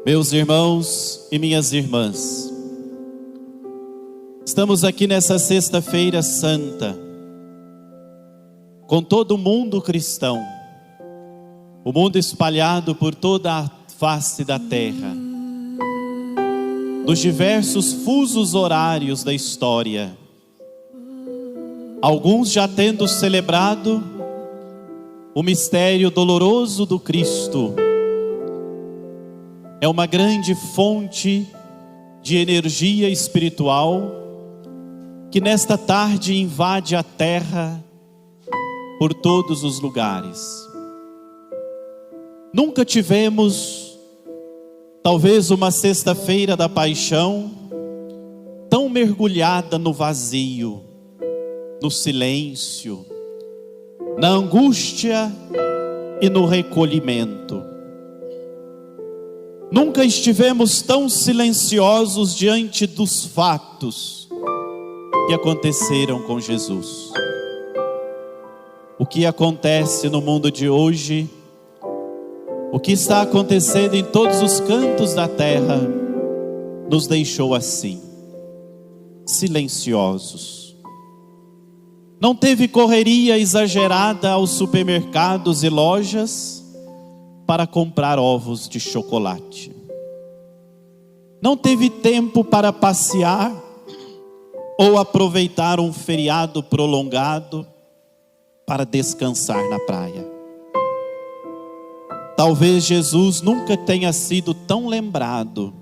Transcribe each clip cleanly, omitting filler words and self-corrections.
Meus irmãos e minhas irmãs, estamos aqui nessa sexta-feira santa, com todo o mundo cristão, o mundo espalhado por toda a face da terra, nos diversos fusos horários da história, alguns já tendo celebrado o mistério doloroso do Cristo. É uma grande fonte de energia espiritual que nesta tarde invade a terra por todos os lugares. Nunca tivemos, talvez, uma sexta-feira da paixão tão mergulhada no vazio, no silêncio, na angústia e no recolhimento. Nunca estivemos tão silenciosos diante dos fatos que aconteceram com Jesus. O que acontece no mundo de hoje, o que está acontecendo em todos os cantos da terra, nos deixou assim, silenciosos. Não teve correria exagerada aos supermercados e lojas para comprar ovos de chocolate. Não teve tempo para passear ou aproveitar um feriado prolongado para descansar na praia. Talvez Jesus nunca tenha sido tão lembrado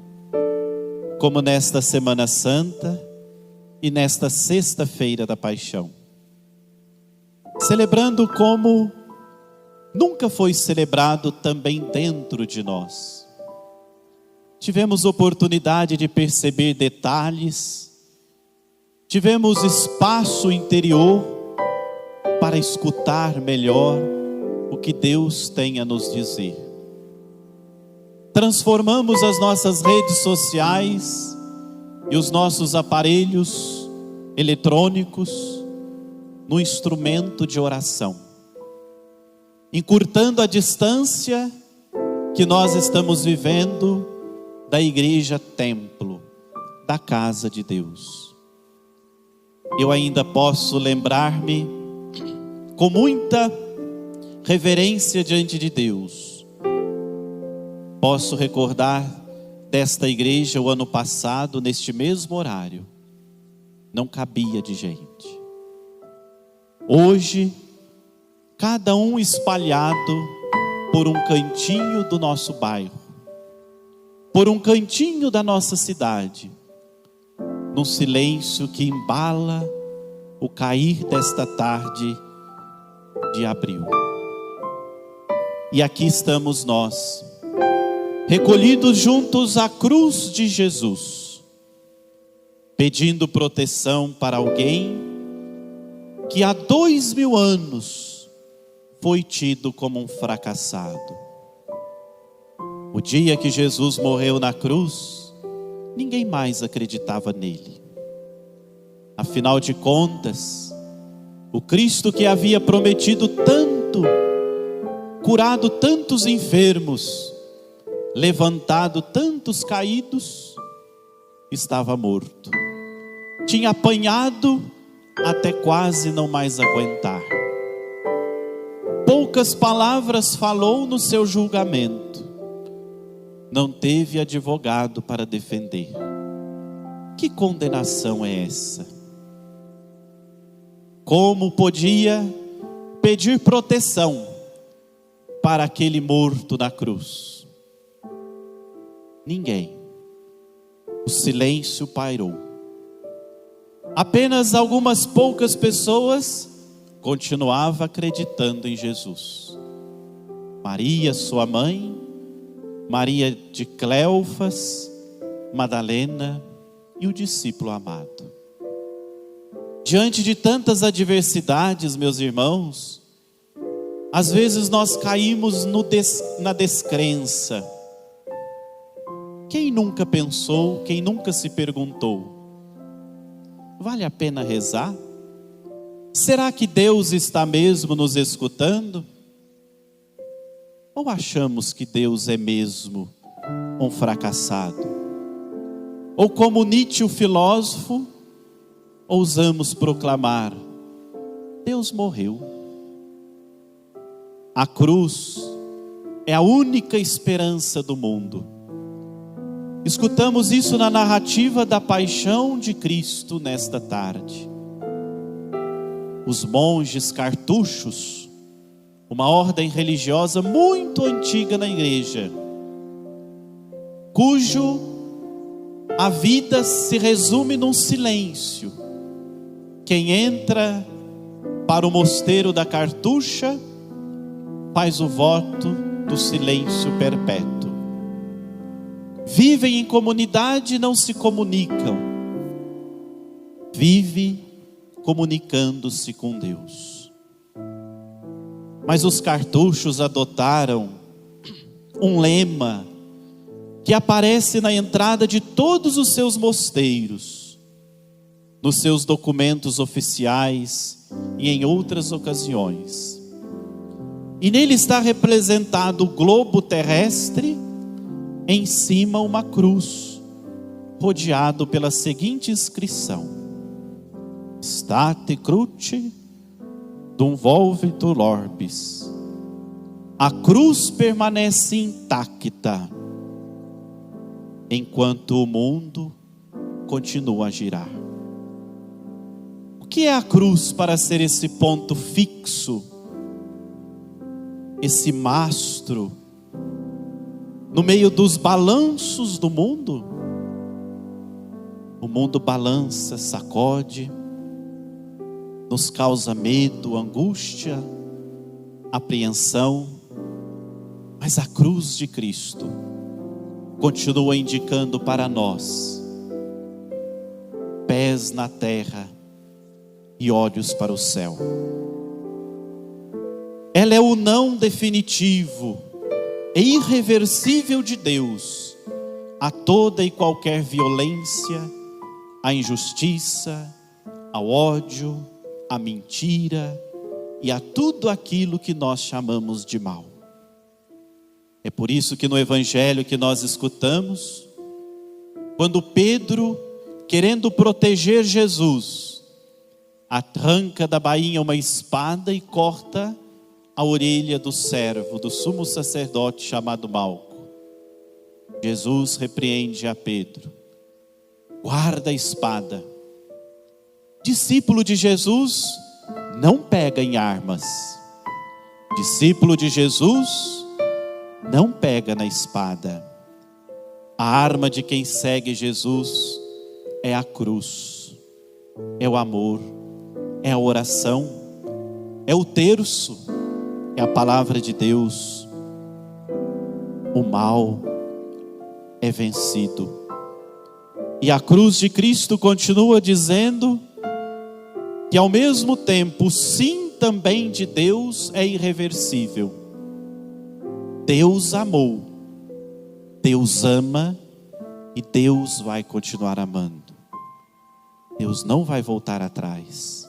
como nesta Semana Santa e nesta sexta-feira da Paixão, celebrando como nunca foi celebrado também dentro de nós. Tivemos oportunidade de perceber detalhes, tivemos espaço interior para escutar melhor o que Deus tem a nos dizer. Transformamos as nossas redes sociais e os nossos aparelhos eletrônicos no instrumento de oração, encurtando a distância que nós estamos vivendo da igreja templo, da casa de Deus. Eu ainda posso lembrar-me com muita reverência diante de Deus. Posso recordar desta igreja o ano passado, neste mesmo horário, não cabia de gente. Hoje, cada um espalhado por um cantinho do nosso bairro, por um cantinho da nossa cidade, num silêncio que embala o cair desta tarde de abril. E aqui estamos nós, recolhidos juntos à cruz de Jesus, pedindo proteção para alguém que há 2000 anos foi tido como um fracassado. O dia que Jesus morreu na cruz, ninguém mais acreditava nele. Afinal de contas, o Cristo que havia prometido tanto, curado tantos enfermos, levantado tantos caídos, estava morto. Tinha apanhado até quase não mais aguentar. Poucas palavras falou no seu julgamento. Não teve advogado para defender. Que condenação é essa? Como podia pedir proteção para aquele morto na cruz? Ninguém. O silêncio pairou. Apenas algumas poucas pessoas continuavam acreditando em Jesus. Maria, sua mãe, Maria de Cleofas, Madalena e o discípulo amado. Diante de tantas adversidades, meus irmãos, às vezes nós caímos na descrença. Quem nunca pensou, quem nunca se perguntou: vale a pena rezar? Será que Deus está mesmo nos escutando? Ou achamos que Deus é mesmo um fracassado. Ou como Nietzsche, o filósofo, ousamos proclamar: Deus morreu. A cruz é a única esperança do mundo. Escutamos isso na narrativa da paixão de Cristo nesta tarde. Os monges cartuchos, uma ordem religiosa muito antiga na igreja, cujo a vida se resume num silêncio. Quem entra para o mosteiro da cartucha faz o voto do silêncio perpétuo. Vivem em comunidade e não se comunicam. Vive comunicando-se com Deus. Mas os cartuchos adotaram um lema que aparece na entrada de todos os seus mosteiros, nos seus documentos oficiais e em outras ocasiões. E nele está representado o globo terrestre, em cima uma cruz, rodeado pela seguinte inscrição: State cruce dum volvitur orbis. A cruz permanece intacta, enquanto o mundo continua a girar. O que é a cruz para ser esse ponto fixo, esse mastro, no meio dos balanços do mundo? O mundo balança, sacode, nos causa medo, angústia, apreensão, mas a cruz de Cristo continua indicando para nós pés na terra e olhos para o céu. Ela é o não definitivo e irreversível de Deus a toda e qualquer violência, à injustiça, ao ódio, à mentira e a tudo aquilo que nós chamamos de mal. É por isso que no evangelho que nós escutamos, quando Pedro, querendo proteger Jesus, arranca da bainha uma espada e corta a orelha do servo, do sumo sacerdote chamado Malco. Jesus repreende a Pedro: guarda a espada. Discípulo de Jesus não pega em armas. Discípulo de Jesus não pega na espada. A arma de quem segue Jesus é a cruz, é o amor, é a oração, é o terço, é a palavra de Deus. O mal é vencido. E a cruz de Cristo continua dizendo que ao mesmo tempo o sim também de Deus é irreversível. Deus amou, Deus ama e Deus vai continuar amando. Deus não vai voltar atrás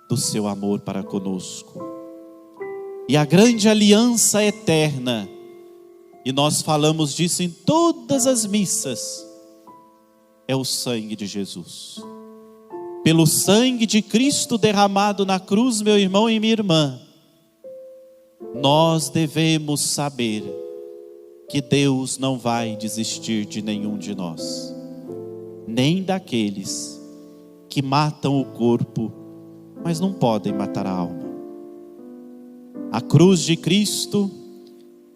do seu amor para conosco. E a grande aliança eterna, e nós falamos disso em todas as missas, é o sangue de Jesus. Pelo sangue de Cristo derramado na cruz, meu irmão e minha irmã, nós devemos saber que Deus não vai desistir de nenhum de nós, nem daqueles que matam o corpo, mas não podem matar a alma. A cruz de Cristo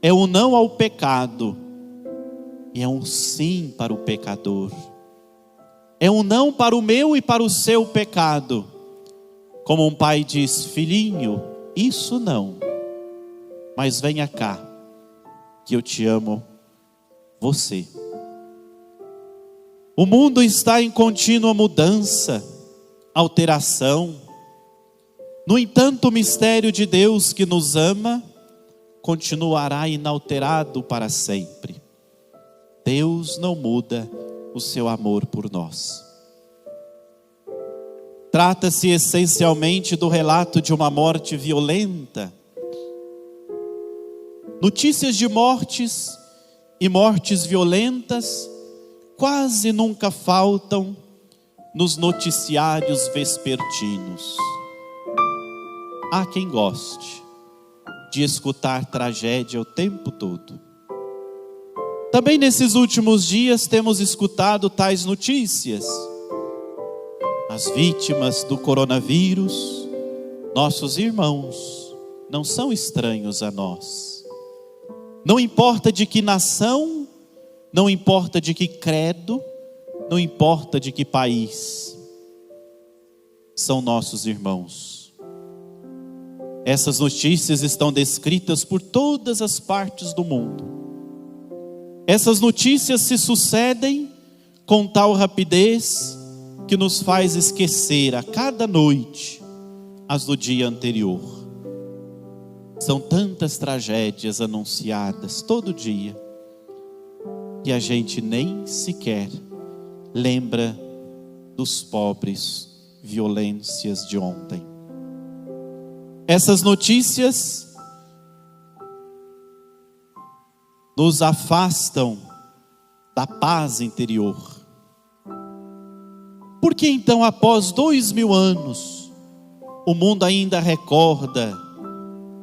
é um não ao pecado e é um sim para o pecador. É um não para o meu e para o seu pecado. Como um pai diz: filhinho, isso não, mas venha cá, que eu te amo, você. O mundo está em contínua mudança, alteração. No entanto, o mistério de Deus que nos ama continuará inalterado para sempre. Deus não muda o seu amor por nós. Trata-se essencialmente do relato de uma morte violenta. Notícias de mortes e mortes violentas quase nunca faltam nos noticiários vespertinos. Há quem goste de escutar tragédia o tempo todo. Também nesses últimos dias temos escutado tais notícias. As vítimas do coronavírus, nossos irmãos, não são estranhos a nós. Não importa de que nação, não importa de que credo, não importa de que país, são nossos irmãos. Essas notícias estão descritas por todas as partes do mundo. Essas notícias se sucedem com tal rapidez que nos faz esquecer a cada noite as do dia anterior. São tantas tragédias anunciadas todo dia que a gente nem sequer lembra dos pobres violências de ontem. Essas notícias nos afastam da paz interior. Por que então, após 2000 anos, o mundo ainda recorda,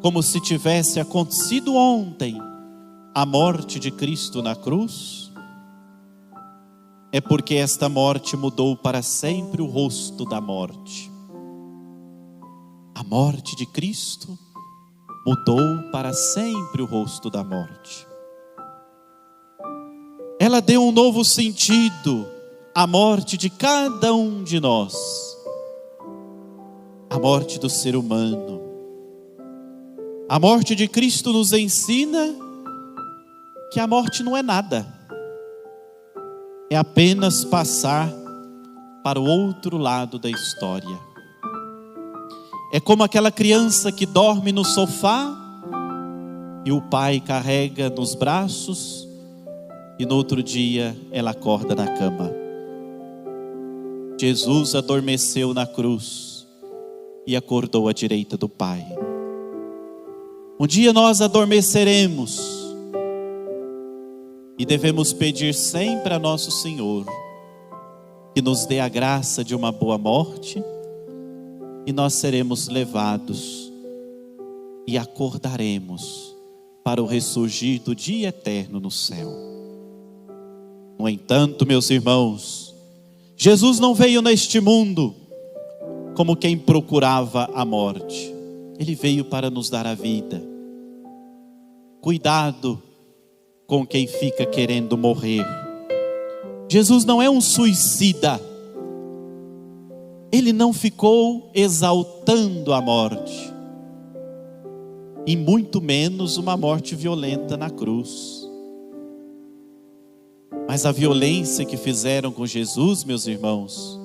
como se tivesse acontecido ontem, a morte de Cristo na cruz? É porque esta morte mudou para sempre o rosto da morte. A morte de Cristo mudou para sempre o rosto da morte. Ela deu um novo sentido à morte de cada um de nós. A morte do ser humano. A morte de Cristo nos ensina que a morte não é nada. É apenas passar para o outro lado da história. É como aquela criança que dorme no sofá e o pai carrega nos braços e no outro dia ela acorda na cama. Jesus adormeceu na cruz e acordou à direita do Pai. Um dia nós adormeceremos e devemos pedir sempre a nosso Senhor que nos dê a graça de uma boa morte, e nós seremos levados e acordaremos para o ressurgir do dia eterno no céu. No entanto, meus irmãos, Jesus não veio neste mundo como quem procurava a morte. Ele veio para nos dar a vida. Cuidado com quem fica querendo morrer. Jesus não é um suicida. Ele não ficou exaltando a morte, e muito menos uma morte violenta na cruz. Mas a violência que fizeram com Jesus, meus irmãos,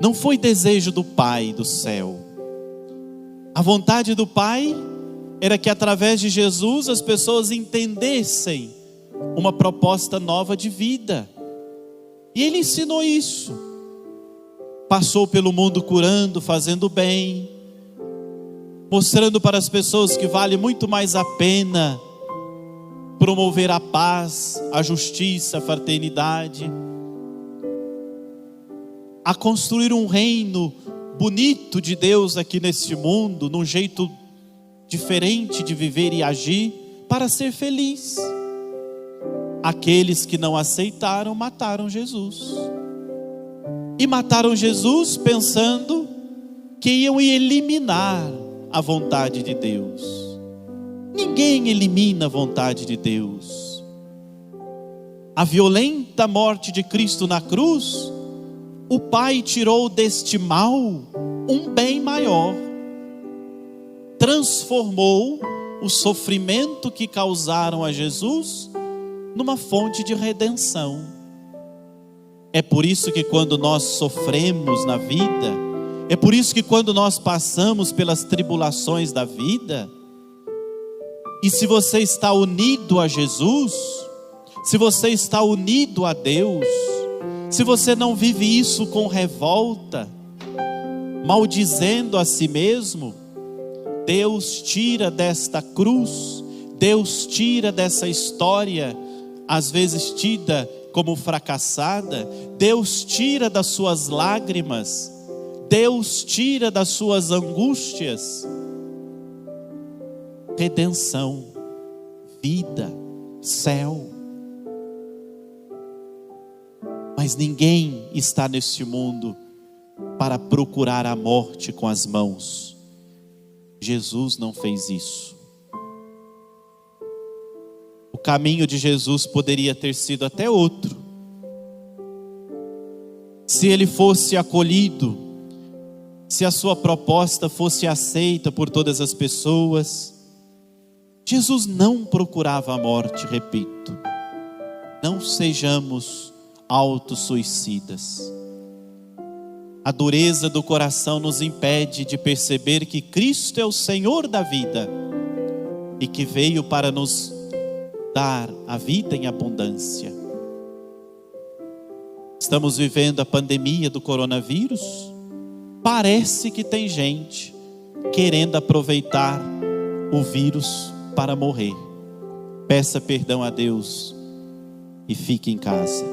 não foi desejo do Pai do céu. A vontade do Pai era que através de Jesus as pessoas entendessem uma proposta nova de vida. E Ele ensinou isso. Passou pelo mundo curando, fazendo bem, mostrando para as pessoas que vale muito mais a pena promover a paz, a justiça, a fraternidade, a construir um reino bonito de Deus aqui neste mundo, num jeito diferente de viver e agir, para ser feliz. Aqueles que não aceitaram, mataram Jesus. E mataram Jesus pensando que iam eliminar a vontade de Deus. Ninguém elimina a vontade de Deus. A violenta morte de Cristo na cruz, o Pai tirou deste mal um bem maior. Transformou o sofrimento que causaram a Jesus numa fonte de redenção. É por isso que quando nós sofremos na vida, é por isso que quando nós passamos pelas tribulações da vida, e se você está unido a Jesus, se você está unido a Deus, se você não vive isso com revolta, maldizendo a si mesmo, Deus tira desta cruz, Deus tira dessa história, às vezes tida como fracassada, Deus tira das suas lágrimas, Deus tira das suas angústias, redenção, vida, céu. Mas ninguém está neste mundo para procurar a morte com as mãos. Jesus não fez isso. O caminho de Jesus poderia ter sido até outro. Se ele fosse acolhido, se a sua proposta fosse aceita por todas as pessoas. Jesus não procurava a morte, repito. Não sejamos autossuicidas. A dureza do coração nos impede de perceber que Cristo é o Senhor da vida e que veio para nos dar a vida em abundância. Estamos vivendo a pandemia do coronavírus. Parece que tem gente querendo aproveitar o vírus para morrer. Peça perdão a Deus e fique em casa.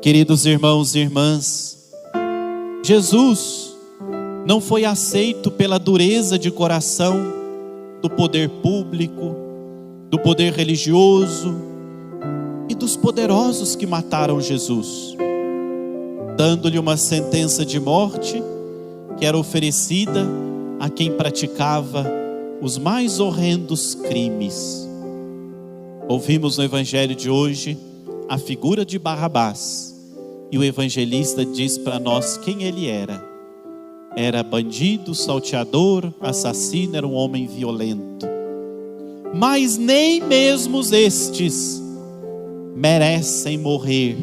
Queridos irmãos e irmãs, Jesus não foi aceito pela dureza de coração do poder público, do poder religioso e dos poderosos que mataram Jesus, dando-lhe uma sentença de morte que era oferecida a quem praticava os mais horrendos crimes. Ouvimos no evangelho de hoje a figura de Barrabás, e o evangelista diz para nós quem ele era. Era bandido, salteador, assassino, era um homem violento. Mas nem mesmo estes merecem morrer,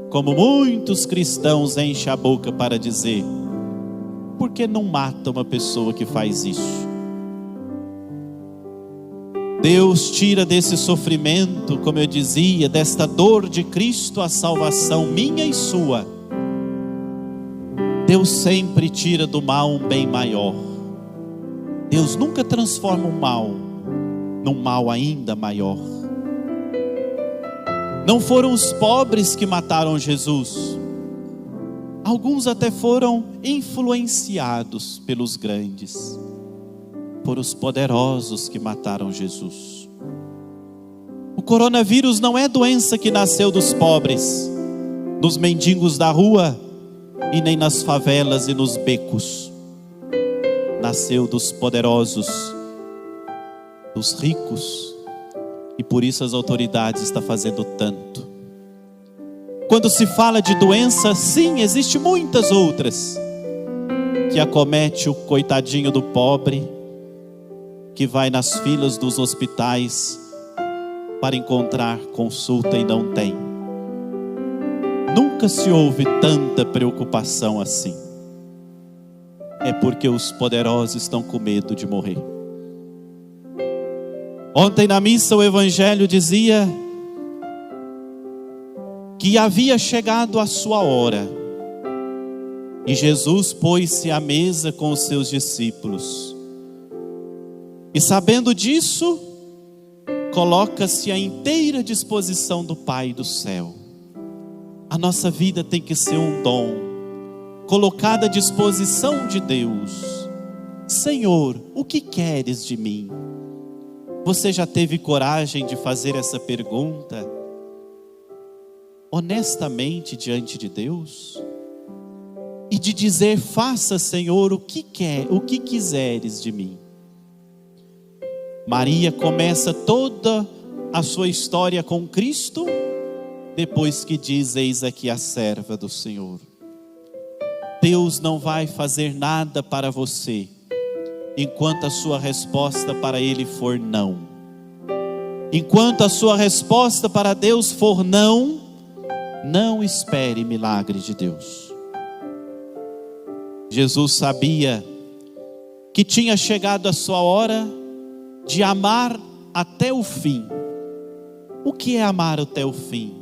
como muitos cristãos enchem a boca para dizer. Por que não mata uma pessoa que faz isso? Deus tira desse sofrimento, como eu dizia, desta dor de Cristo, a salvação minha e sua. Deus sempre tira do mal um bem maior. Deus nunca transforma o mal num mal ainda maior. Não foram os pobres que mataram Jesus. Alguns até foram influenciados pelos grandes. Foram os poderosos que mataram Jesus. O coronavírus não é doença que nasceu dos pobres, dos mendigos da rua e nem nas favelas e nos becos. Nasceu dos poderosos, dos ricos, e por isso as autoridades estão fazendo tanto. Quando se fala de doença, sim, existem muitas outras que acomete o coitadinho do pobre, que vai nas filas dos hospitais para encontrar consulta e não tem. Nunca se houve tanta preocupação assim. É porque os poderosos estão com medo de morrer. Ontem na missa o evangelho dizia que havia chegado a sua hora. E Jesus pôs-se à mesa com os seus discípulos. E sabendo disso, coloca-se à inteira disposição do Pai do céu. A nossa vida tem que ser um dom, colocada à disposição de Deus. Senhor, o que queres de mim? Você já teve coragem de fazer essa pergunta honestamente diante de Deus? E de dizer, faça, Senhor, o que quiseres de mim. Maria começa toda a sua história com Cristo, depois que diz, eis aqui a serva do Senhor. Deus não vai fazer nada para você, enquanto a sua resposta para Ele for não. Enquanto a sua resposta para Deus for não, não espere milagre de Deus. Jesus sabia que tinha chegado a sua hora de amar até o fim. O que é amar até o fim?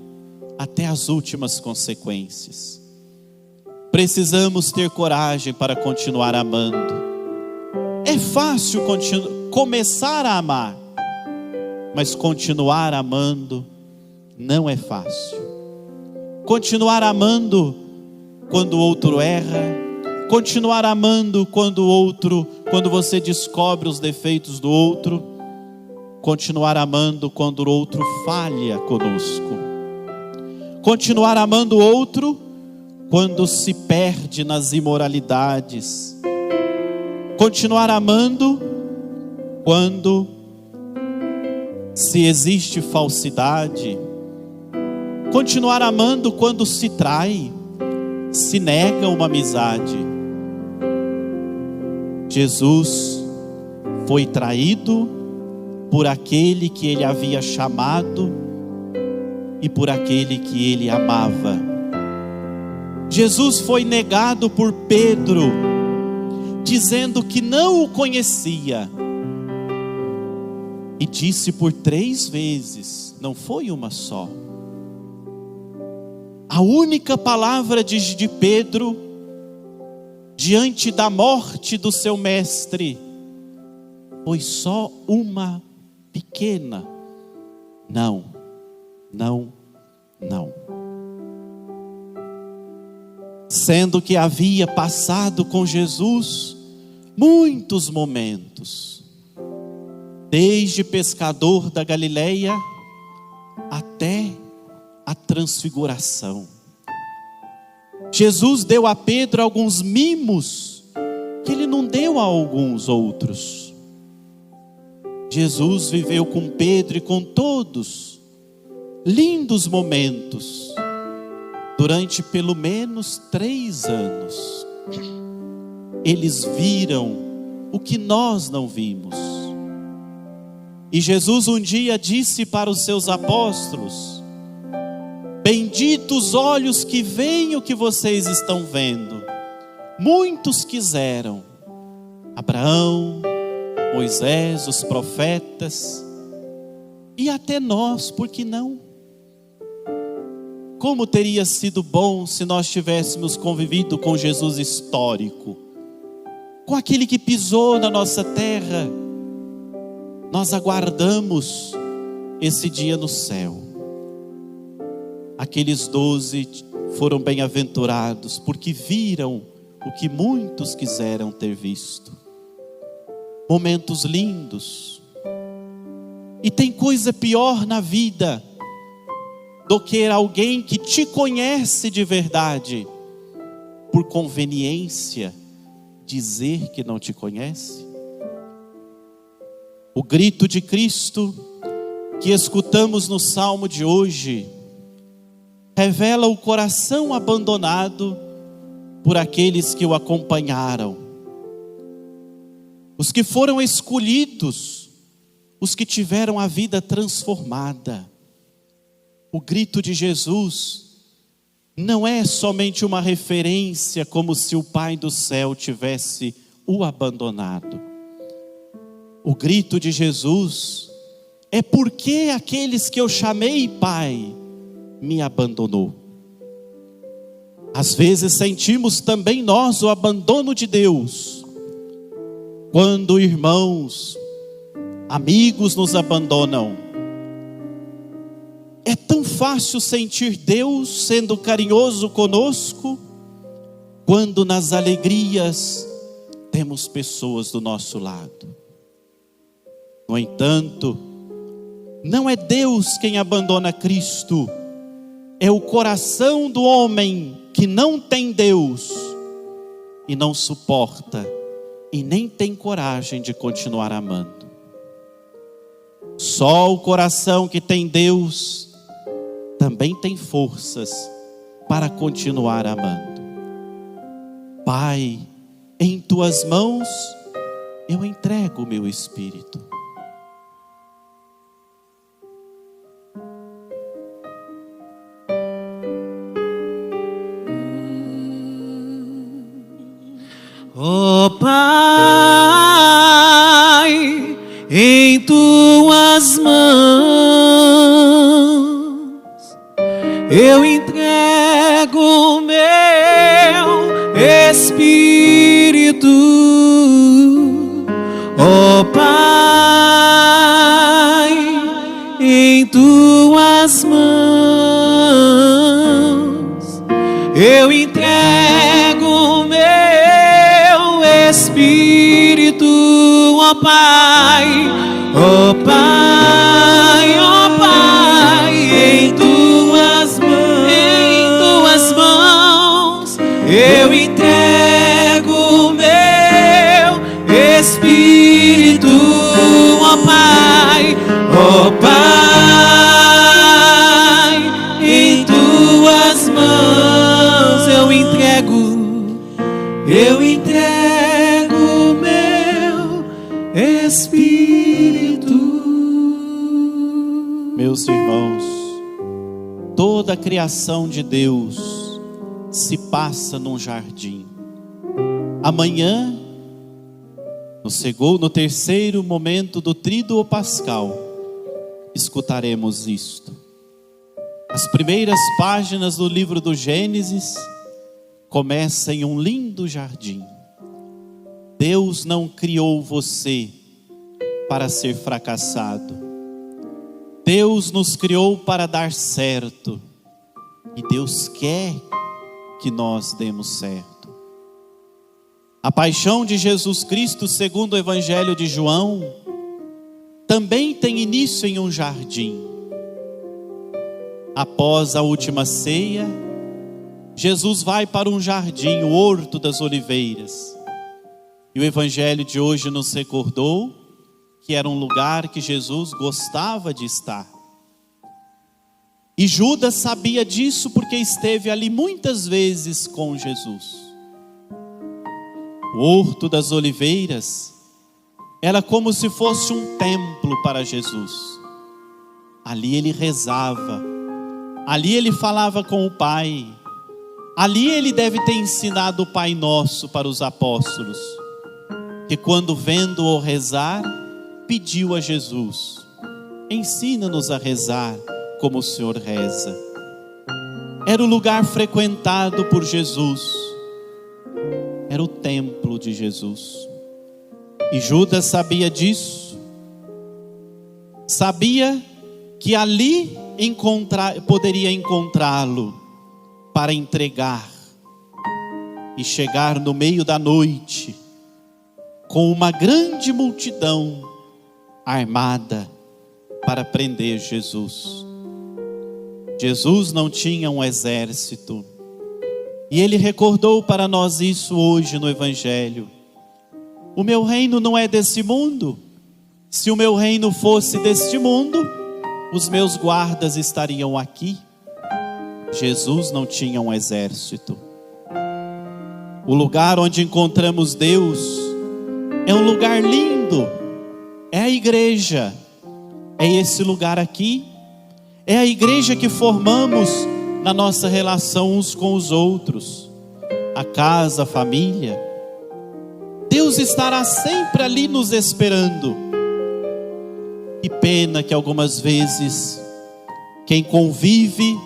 Até as últimas consequências. Precisamos ter coragem para continuar amando. É fácil começar a amar, mas continuar amando não é fácil. Continuar amando quando o outro erra, continuar amando quando você descobre os defeitos do outro, continuar amando quando o outro falha conosco, continuar amando o outro quando se perde nas imoralidades, continuar amando quando se existe falsidade, continuar amando quando se trai, se nega uma amizade. Jesus foi traído por aquele que ele havia chamado e por aquele que ele amava. Jesus foi negado por Pedro, dizendo que não o conhecia, e disse por 3 vezes, não foi uma só. A única palavra de Pedro, diante da morte do seu mestre, foi só uma pequena: não, não, não. Sendo que havia passado com Jesus muitos momentos, desde pescador da Galileia até a transfiguração. Jesus deu a Pedro alguns mimos que ele não deu a alguns outros. Jesus viveu com Pedro e com todos lindos momentos durante pelo menos 3 anos. Eles viram o que nós não vimos. E Jesus um dia disse para os seus apóstolos: benditos olhos que veem o que vocês estão vendo. Muitos quiseram, Abraão, Moisés, os profetas, e até nós, por que não? Como teria sido bom se nós tivéssemos convivido com Jesus histórico, com aquele que pisou na nossa terra. Nós aguardamos esse dia no céu. Aqueles 12 foram bem-aventurados, porque viram o que muitos quiseram ter visto. Momentos lindos. E tem coisa pior na vida do que alguém que te conhece de verdade, por conveniência, dizer que não te conhece. O grito de Cristo que escutamos no salmo de hoje revela o coração abandonado por aqueles que o acompanharam, os que foram escolhidos, os que tiveram a vida transformada. O grito de Jesus não é somente uma referência como se o Pai do céu tivesse o abandonado. O grito de Jesus é: porque aqueles que eu chamei Pai me abandonou. Às vezes sentimos também nós o abandono de Deus, quando irmãos, amigos nos abandonam. É tão fácil sentir Deus sendo carinhoso conosco, quando nas alegrias temos pessoas do nosso lado. No entanto, não é Deus quem abandona Cristo, é o coração do homem que não tem Deus e não suporta e nem tem coragem de continuar amando. Só o coração que tem Deus também tem forças para continuar amando. Pai, em tuas mãos eu entrego o meu espírito. Ó Pai, em tuas mãos eu entrego o meu espírito. Ó Pai, tuas mãos eu entrego meu espírito, ó Pai, ó Pai, ó Pai, em tuas mãos eu entrego meu espírito, ó Pai, ó Pai, em tuas mãos eu entrego meu espírito. Meus irmãos, toda a criação de Deus se passa num jardim. Amanhã, no terceiro momento do Tríduo Pascal, escutaremos isto. As primeiras páginas do livro do Gênesis começam em um lindo jardim. Deus não criou você para ser fracassado. Deus nos criou para dar certo. E Deus quer que nós demos certo. A paixão de Jesus Cristo, segundo o Evangelho de João, também tem início em um jardim. Após a última ceia, Jesus vai para um jardim, o Horto das Oliveiras. E o Evangelho de hoje nos recordou que era um lugar que Jesus gostava de estar. E Judas sabia disso porque esteve ali muitas vezes com Jesus. O Horto das Oliveiras era como se fosse um templo para Jesus. Ali ele rezava, ali ele falava com o Pai, ali ele deve ter ensinado o Pai Nosso para os apóstolos, que quando vendo-o rezar, pediu a Jesus: ensina-nos a rezar como o Senhor reza. Era o lugar frequentado por Jesus, era o templo de Jesus. E Judas sabia disso, sabia que ali poderia encontrá-lo para entregar e chegar no meio da noite com uma grande multidão armada para prender Jesus. Jesus não tinha um exército, e ele recordou para nós isso hoje no Evangelho. O meu reino não é desse mundo. Se o meu reino fosse deste mundo, os meus guardas estariam aqui. Jesus não tinha um exército. O lugar onde encontramos Deus é um lugar lindo, é a igreja, é esse lugar aqui, é a igreja que formamos na nossa relação uns com os outros, a casa, a família. Deus estará sempre ali nos esperando. Que pena que algumas vezes quem convive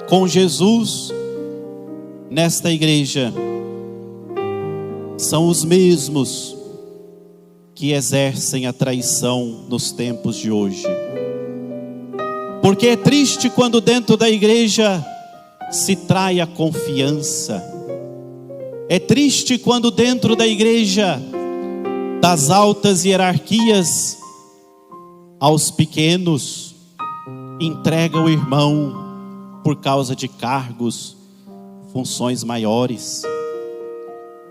com Jesus nesta igreja são os mesmos que exercem a traição nos tempos de hoje. Porque é triste quando dentro da igreja se trai a confiança. É triste quando dentro da igreja, das altas hierarquias aos pequenos, entrega o irmão por causa de cargos, funções maiores.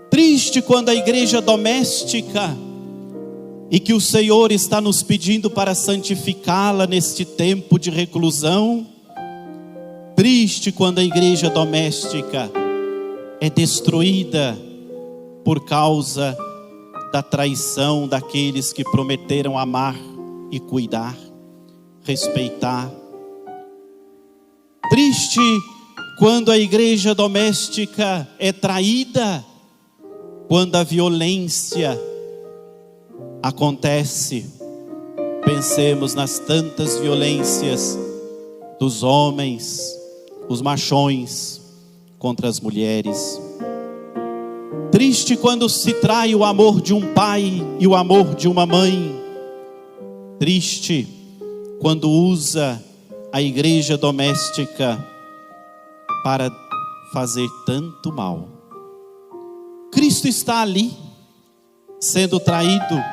Triste quando a igreja doméstica, e que o Senhor está nos pedindo para santificá-la neste tempo de reclusão. Triste quando a igreja doméstica é destruída por causa da traição daqueles que prometeram amar e cuidar, respeitar. Triste quando a igreja doméstica é traída, quando a violência acontece. Pensemos nas tantas violências dos homens, os machões contra as mulheres. Triste quando se trai o amor de um pai e o amor de uma mãe. Triste quando usa a igreja doméstica para fazer tanto mal. Cristo está ali, sendo traído,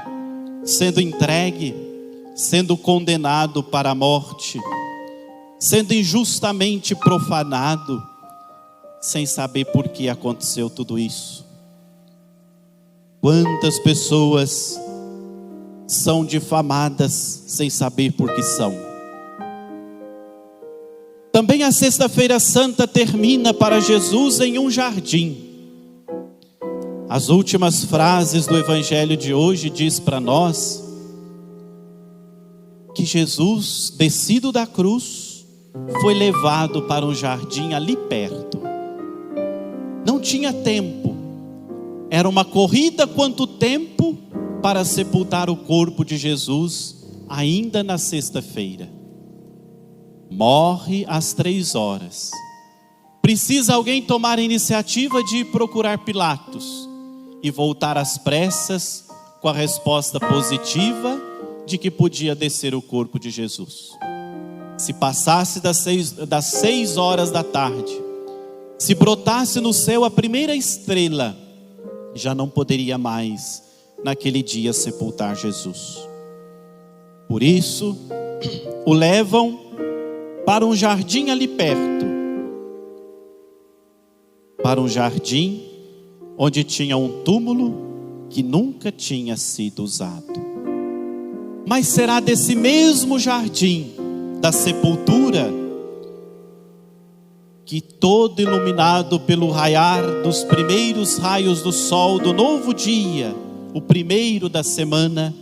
sendo entregue, sendo condenado para a morte, sendo injustamente profanado, sem saber por que aconteceu tudo isso. Quantas pessoas são difamadas sem saber por que são. Também a Sexta-feira Santa termina para Jesus em um jardim. As últimas frases do Evangelho de hoje diz para nós que Jesus, descido da cruz, foi levado para um jardim ali perto. Não tinha tempo. Era uma corrida quanto tempo para sepultar o corpo de Jesus, ainda na sexta-feira. Morre às 3h. Precisa alguém tomar a iniciativa de ir procurar Pilatos e voltar às pressas com a resposta positiva de que podia descer o corpo de Jesus. Se passasse das 6h da tarde, se brotasse no céu a primeira estrela, já não poderia mais naquele dia sepultar Jesus. Por isso, o levam para um jardim ali perto, para um jardim onde tinha um túmulo que nunca tinha sido usado. Mas será desse mesmo jardim da sepultura que, todo iluminado pelo raiar dos primeiros raios do sol do novo dia, o primeiro da semana,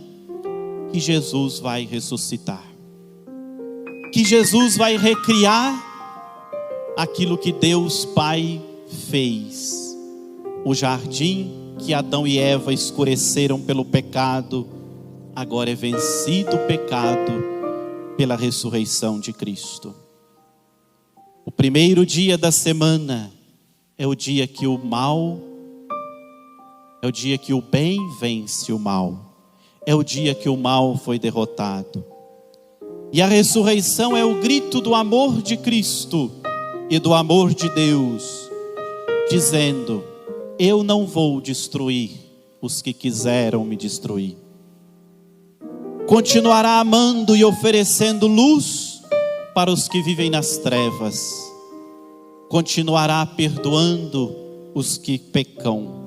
que Jesus vai ressuscitar, que Jesus vai recriar aquilo que Deus Pai fez. O jardim que Adão e Eva escureceram pelo pecado, agora é vencido o pecado pela ressurreição de Cristo. O primeiro dia da semana é o dia que o bem vence o mal. É o dia que o mal foi derrotado. E a ressurreição é o grito do amor de Cristo e do amor de Deus, dizendo: eu não vou destruir os que quiseram me destruir. Continuará amando e oferecendo luz para os que vivem nas trevas. Continuará perdoando os que pecam.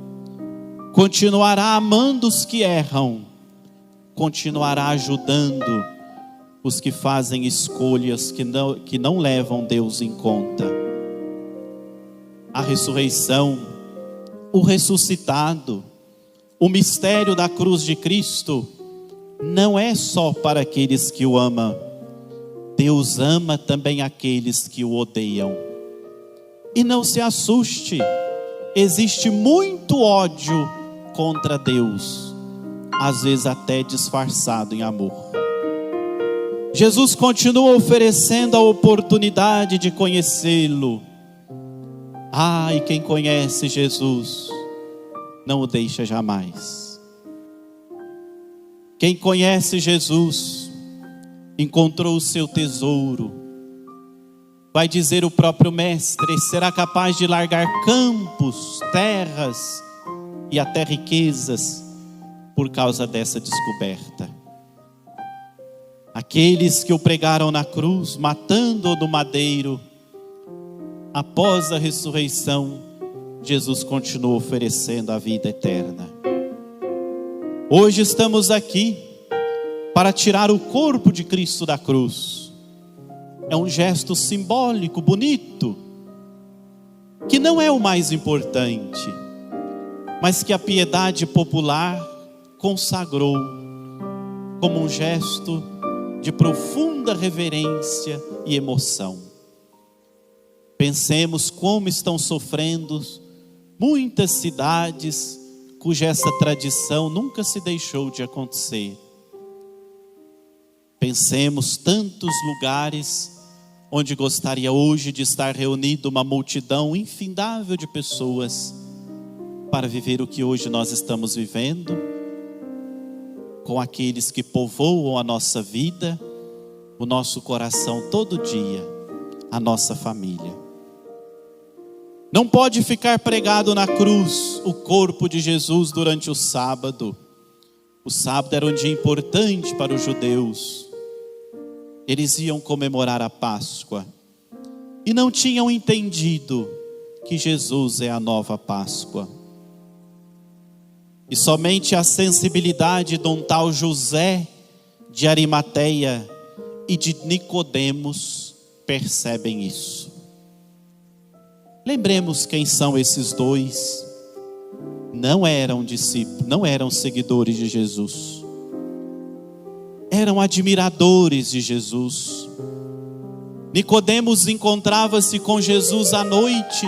Continuará amando os que erram. Continuará ajudando os que fazem escolhas que não levam Deus em conta. A ressurreição, o ressuscitado, o mistério da cruz de Cristo, não é só para aqueles que o amam. Deus ama também aqueles que o odeiam. E não se assuste, existe muito ódio contra Deus, às vezes até disfarçado em amor. Jesus continua oferecendo a oportunidade de conhecê-lo. E quem conhece Jesus não o deixa jamais. Quem conhece Jesus encontrou o seu tesouro. Vai dizer o próprio mestre: será capaz de largar campos, terras e até riquezas por causa dessa descoberta. Aqueles que o pregaram na cruz, matando-o no madeiro, após a ressurreição, Jesus continua oferecendo a vida eterna. Hoje estamos aqui para tirar o corpo de Cristo da cruz. É um gesto simbólico, bonito, que não é o mais importante, mas que a piedade popular consagrou como um gesto de profunda reverência e emoção. Pensemos como estão sofrendo muitas cidades cuja essa tradição nunca se deixou de acontecer. Pensemos tantos lugares onde gostaria hoje de estar reunido uma multidão infindável de pessoas para viver o que hoje nós estamos vivendo, com aqueles que povoam a nossa vida, o nosso coração todo dia, a nossa família. Não pode ficar pregado na cruz o corpo de Jesus durante o sábado. O sábado era um dia importante para os judeus. Eles iam comemorar a Páscoa e não tinham entendido que Jesus é a nova Páscoa. E somente a sensibilidade de um tal José de Arimateia e de Nicodemos percebem isso. Lembremos quem são esses dois. Não eram discípulos, não eram seguidores de Jesus. Eram admiradores de Jesus. Nicodemos encontrava-se com Jesus à noite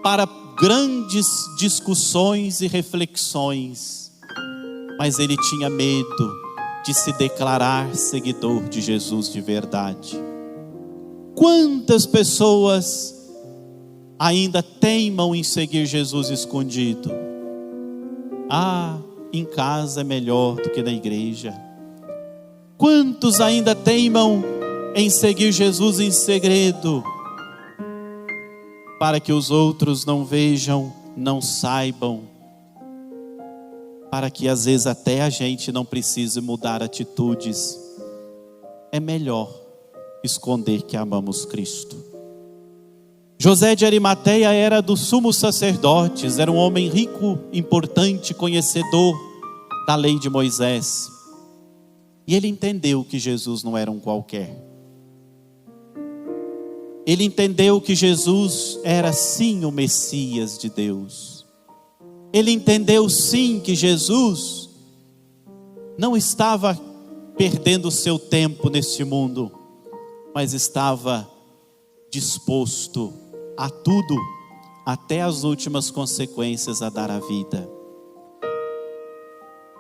para grandes discussões e reflexões, mas ele tinha medo de se declarar seguidor de Jesus de verdade. Quantas pessoas ainda teimam em seguir Jesus escondido? Em casa é melhor do que na igreja. Quantos ainda teimam em seguir Jesus em segredo, para que os outros não vejam, não saibam, para que às vezes até a gente não precise mudar atitudes? É melhor esconder que amamos Cristo. José de Arimateia era dos sumos sacerdotes, era um homem rico, importante, conhecedor da lei de Moisés. E ele entendeu que Jesus não era um qualquer. Ele entendeu que Jesus era sim o Messias de Deus. Ele entendeu sim que Jesus não estava perdendo o seu tempo neste mundo, mas estava disposto a tudo, até as últimas consequências, a dar a vida.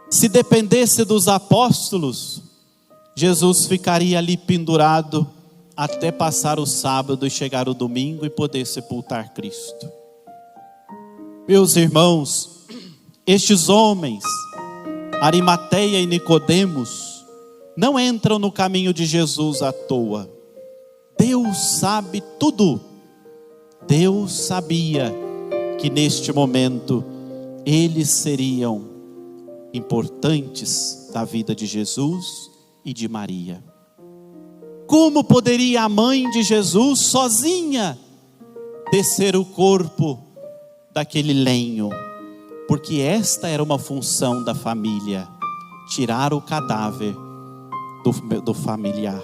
Se dependesse dos apóstolos, Jesus ficaria ali pendurado até passar o sábado e chegar o domingo e poder sepultar Cristo. Meus irmãos, estes homens, Arimateia e Nicodemos, não entram no caminho de Jesus à toa. Deus sabe tudo. Deus sabia que neste momento eles seriam importantes da vida de Jesus e de Maria. Como poderia a mãe de Jesus sozinha descer o corpo daquele lenho? Porque esta era uma função da família, tirar o cadáver do familiar.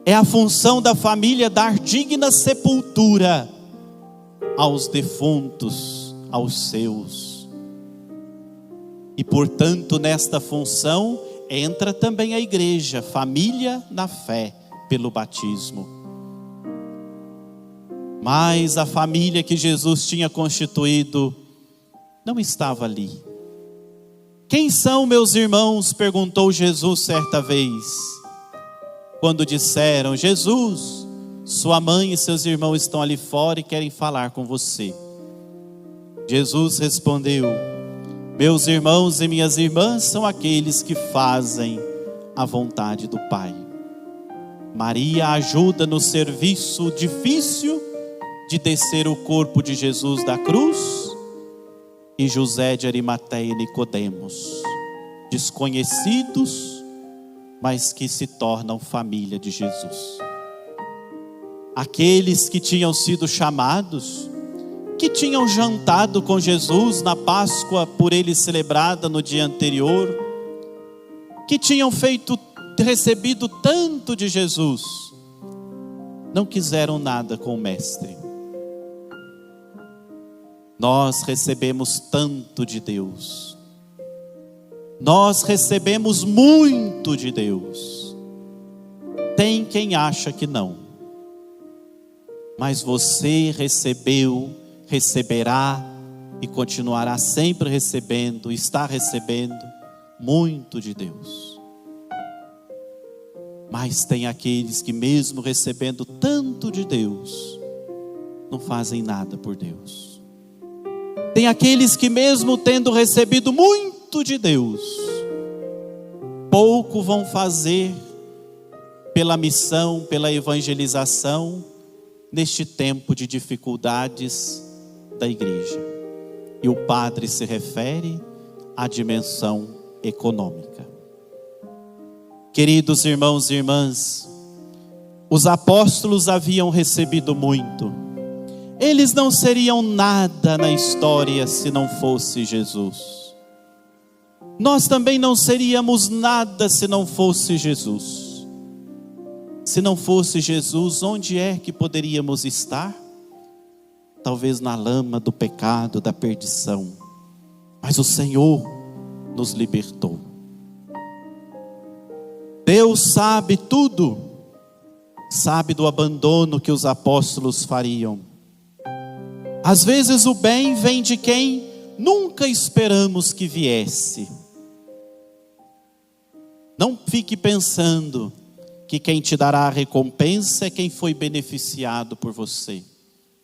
É a função da família dar digna sepultura aos defuntos, aos seus. E portanto nesta função entra também a igreja, família na fé, pelo batismo. Mas a família que Jesus tinha constituído não estava ali. Quem são meus irmãos? Perguntou Jesus certa vez. Quando disseram: Jesus, sua mãe e seus irmãos estão ali fora e querem falar com você. Jesus respondeu: meus irmãos e minhas irmãs são aqueles que fazem a vontade do Pai. Maria ajuda no serviço difícil de descer o corpo de Jesus da cruz, e José de Arimateia e Nicodemos, desconhecidos, mas que se tornam família de Jesus. Aqueles que tinham sido chamados, que tinham jantado com Jesus na Páscoa por ele celebrada no dia anterior, que tinham recebido tanto de Jesus, não quiseram nada com o Mestre. Nós recebemos tanto de Deus, nós recebemos muito de Deus. Tem quem acha que não, mas você recebeu, receberá e continuará sempre recebendo, está recebendo muito de Deus. Mas tem aqueles que mesmo recebendo tanto de Deus, não fazem nada por Deus. Tem aqueles que mesmo tendo recebido muito de Deus, pouco vão fazer pela missão, pela evangelização, neste tempo de dificuldades da igreja. E o padre se refere à dimensão econômica. Queridos irmãos e irmãs, os apóstolos haviam recebido muito. Eles não seriam nada na história se não fosse Jesus. Nós também não seríamos nada se não fosse Jesus. Se não fosse Jesus, onde é que poderíamos estar? Talvez na lama do pecado, da perdição. Mas o Senhor nos libertou. Deus sabe tudo. Sabe do abandono que os apóstolos fariam. Às vezes o bem vem de quem nunca esperamos que viesse. Não fique pensando que quem te dará a recompensa é quem foi beneficiado por você.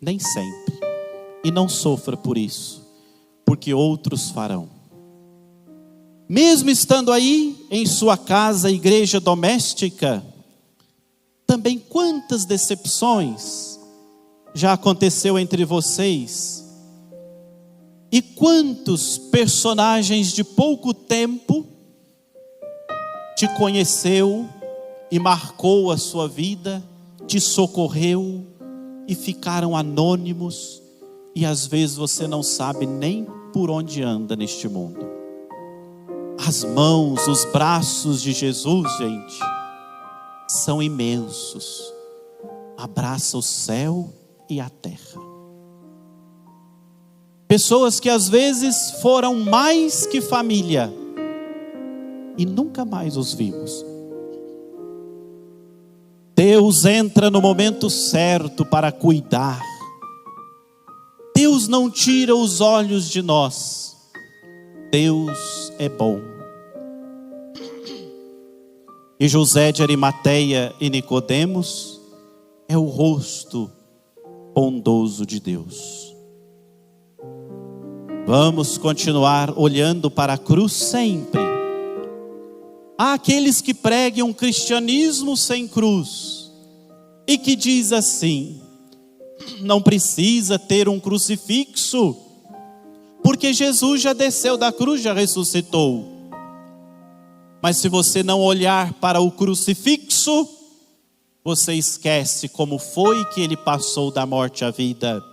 Nem sempre. E não sofra por isso, porque outros farão. Mesmo estando aí em sua casa, igreja doméstica, também quantas decepções já aconteceu entre vocês? E quantos personagens de pouco tempo te conheceu e marcou a sua vida, te socorreu e ficaram anônimos, e às vezes você não sabe nem por onde anda neste mundo. As mãos, os braços de Jesus, gente, são imensos, abraça o céu e a terra. Pessoas que às vezes foram mais que família e nunca mais os vimos. Deus entra no momento certo para cuidar. Deus não tira os olhos de nós. Deus é bom. E José de Arimateia e Nicodemos é o rosto bondoso de Deus. Vamos continuar olhando para a cruz sempre. Há aqueles que pregam um cristianismo sem cruz e que diz assim: não precisa ter um crucifixo, porque Jesus já desceu da cruz, já ressuscitou. Mas se você não olhar para o crucifixo, você esquece como foi que ele passou da morte à vida,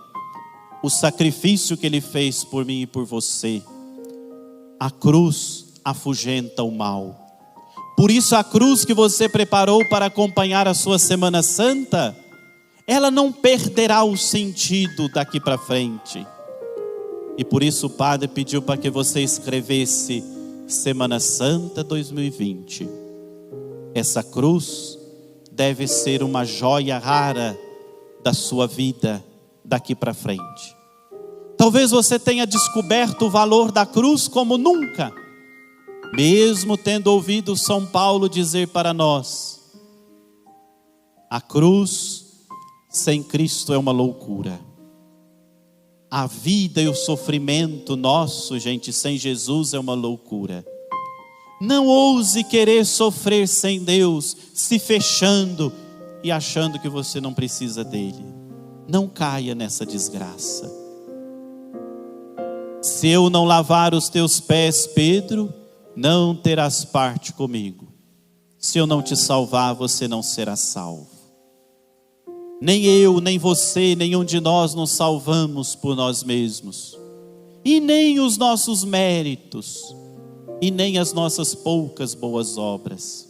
o sacrifício que ele fez por mim e por você. A cruz afugenta o mal. Por isso a cruz que você preparou para acompanhar a sua Semana Santa, ela não perderá o sentido daqui para frente. E por isso o padre pediu para que você escrevesse Semana Santa 2020. Essa cruz deve ser uma joia rara da sua vida daqui para frente. Talvez você tenha descoberto o valor da cruz como nunca, mesmo tendo ouvido São Paulo dizer para nós: a cruz sem Cristo é uma loucura. A vida e o sofrimento nosso, gente, sem Jesus é uma loucura. Não ouse querer sofrer sem Deus, se fechando e achando que você não precisa dele. Não caia nessa desgraça. Se eu não lavar os teus pés, Pedro, não terás parte comigo. Se eu não te salvar, você não será salvo. Nem eu, nem você, nenhum de nós nos salvamos por nós mesmos. E nem os nossos méritos, e nem as nossas poucas boas obras.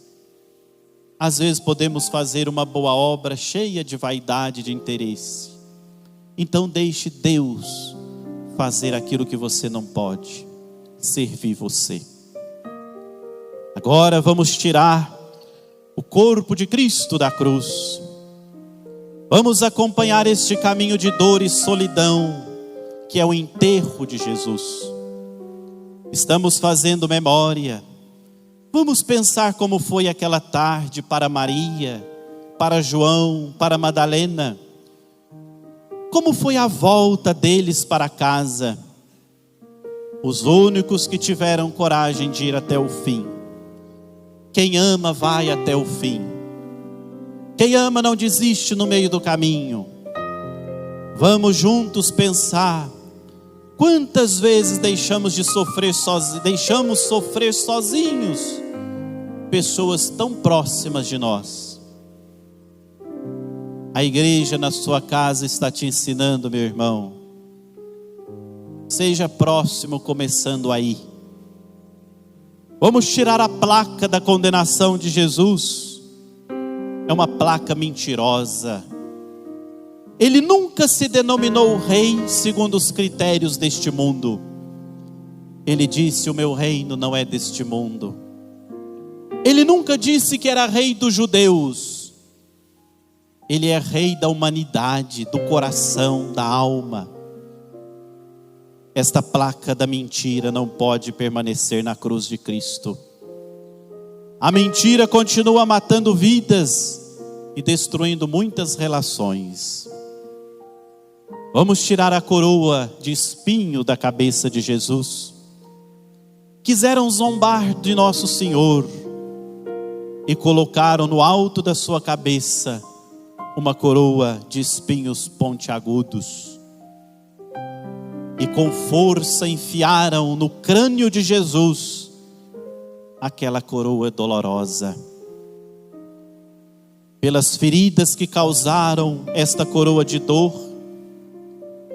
Às vezes podemos fazer uma boa obra cheia de vaidade, de interesse. Então deixe Deus fazer aquilo que você não pode, servir você. Agora vamos tirar o corpo de Cristo da cruz. Vamos acompanhar este caminho de dor e solidão, que é o enterro de Jesus. Estamos fazendo memória. Vamos pensar como foi aquela tarde para Maria, para João, para Madalena. Como foi a volta deles para casa? Os únicos que tiveram coragem de ir até o fim. Quem ama vai até o fim. Quem ama não desiste no meio do caminho. Vamos juntos pensar quantas vezes deixamos sofrer sozinhos pessoas tão próximas de nós. A igreja na sua casa está te ensinando, meu irmão. Seja próximo, começando aí. Vamos tirar a placa da condenação de Jesus. É uma placa mentirosa. Ele nunca se denominou rei segundo os critérios deste mundo. Ele disse: o meu reino não é deste mundo. Ele nunca disse que era rei dos judeus. Ele é rei da humanidade, do coração, da alma. Esta placa da mentira não pode permanecer na cruz de Cristo. A mentira continua matando vidas e destruindo muitas relações. Vamos tirar a coroa de espinho da cabeça de Jesus. Quiseram zombar de nosso Senhor e colocaram no alto da sua cabeça uma coroa de espinhos pontiagudos. E com força enfiaram no crânio de Jesus aquela coroa dolorosa. Pelas feridas que causaram esta coroa de dor,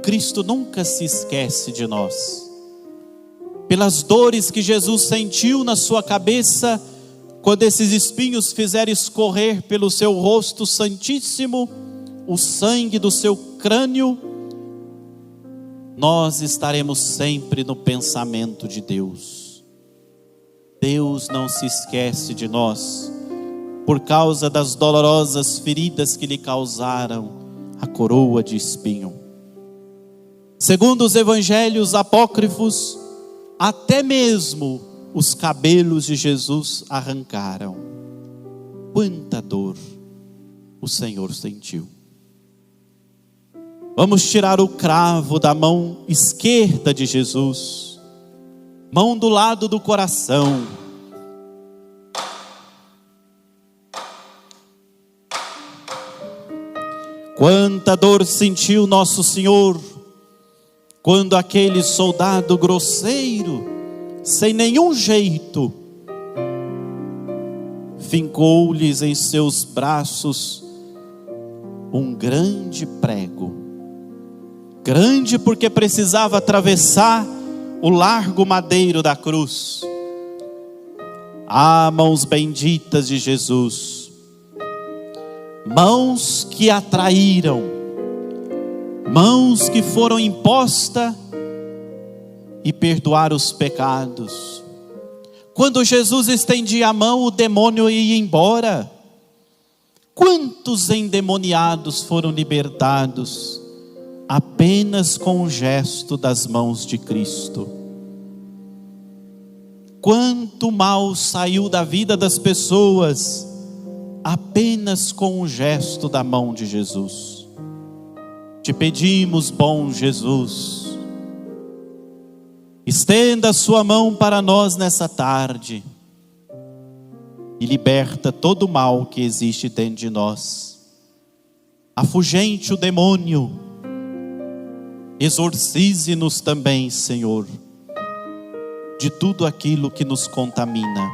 Cristo nunca se esquece de nós. Pelas dores que Jesus sentiu na sua cabeça, quando esses espinhos fizeram escorrer pelo seu rosto santíssimo o sangue do seu crânio, nós estaremos sempre no pensamento de Deus. Deus não se esquece de nós, por causa das dolorosas feridas que lhe causaram a coroa de espinho. Segundo os evangelhos apócrifos, até mesmo os cabelos de Jesus arrancaram. Quanta dor o Senhor sentiu. Vamos tirar o cravo da mão esquerda de Jesus, mão do lado do coração. Quanta dor sentiu nosso Senhor quando aquele soldado grosseiro, sem nenhum jeito, fincou-lhes em seus braços um grande prego. Grande porque precisava atravessar o largo madeiro da cruz. Ah, mãos benditas de Jesus, mãos que atraíram, mãos que foram impostas e perdoar os pecados. Quando Jesus estendia a mão, o demônio ia embora. Quantos endemoniados foram libertados apenas com o gesto das mãos de Cristo? Quanto mal saiu da vida das pessoas apenas com o gesto da mão de Jesus? Te pedimos, bom Jesus, estenda a sua mão para nós nessa tarde e liberta todo o mal que existe dentro de nós. Afugente o demônio, exorcize-nos também, Senhor, de tudo aquilo que nos contamina.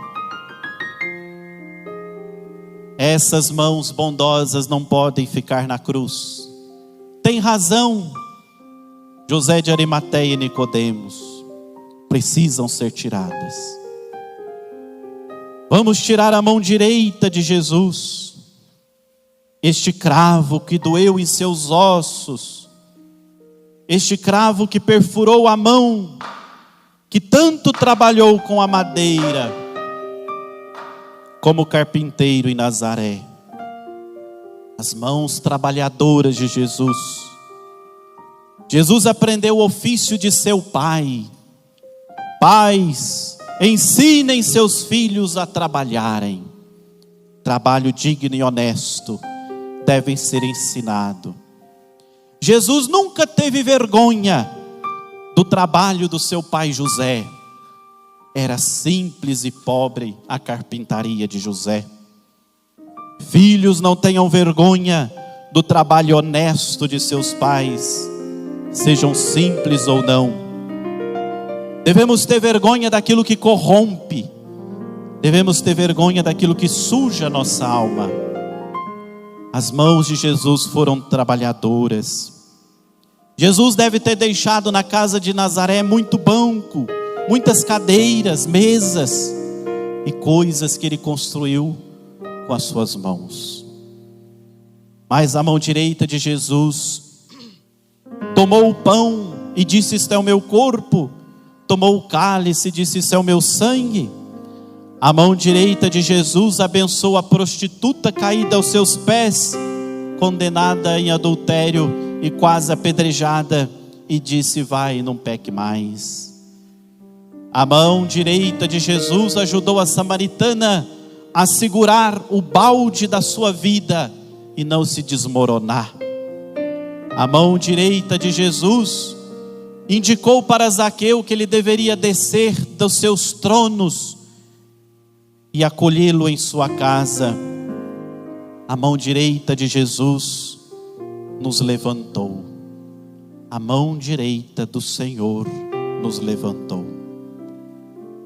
Essas mãos bondosas não podem ficar na cruz. Tem razão José de Arimateia e Nicodemos, precisam ser tiradas. Vamos tirar a mão direita de Jesus, este cravo que doeu em seus ossos, este cravo que perfurou a mão, que tanto trabalhou com a madeira, como carpinteiro em Nazaré. As mãos trabalhadoras de Jesus. Jesus aprendeu o ofício de seu pai. Pais, ensinem seus filhos a trabalharem. Trabalho digno e honesto devem ser ensinado. Jesus nunca teve vergonha do trabalho do seu pai José. Era simples e pobre a carpintaria de José. Filhos, não tenham vergonha do trabalho honesto de seus pais, sejam simples ou não. Devemos ter vergonha daquilo que corrompe, devemos ter vergonha daquilo que suja a nossa alma. As mãos de Jesus foram trabalhadoras. Jesus deve ter deixado na casa de Nazaré muito banco, muitas cadeiras, mesas e coisas que ele construiu com as suas mãos. Mas a mão direita de Jesus tomou o pão e disse: isto é o meu corpo. Tomou o cálice e disse: isso é o meu sangue. A mão direita de Jesus abençoou a prostituta caída aos seus pés, condenada em adultério e quase apedrejada, e disse: vai, não peque mais. A mão direita de Jesus ajudou a samaritana a segurar o balde da sua vida e não se desmoronar. A mão direita de Jesus indicou para Zaqueu que ele deveria descer dos seus tronos e acolhê-lo em sua casa. A mão direita de Jesus nos levantou. A mão direita do Senhor nos levantou.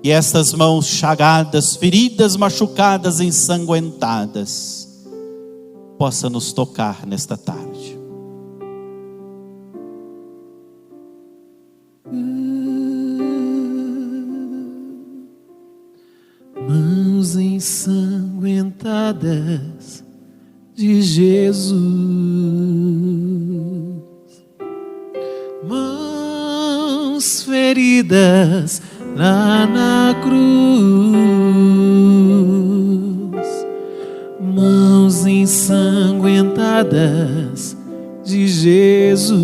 E estas mãos chagadas, feridas, machucadas, ensanguentadas, possa nos tocar nesta tarde. Mãos ensanguentadas de Jesus, mãos feridas lá na cruz, mãos ensanguentadas de Jesus,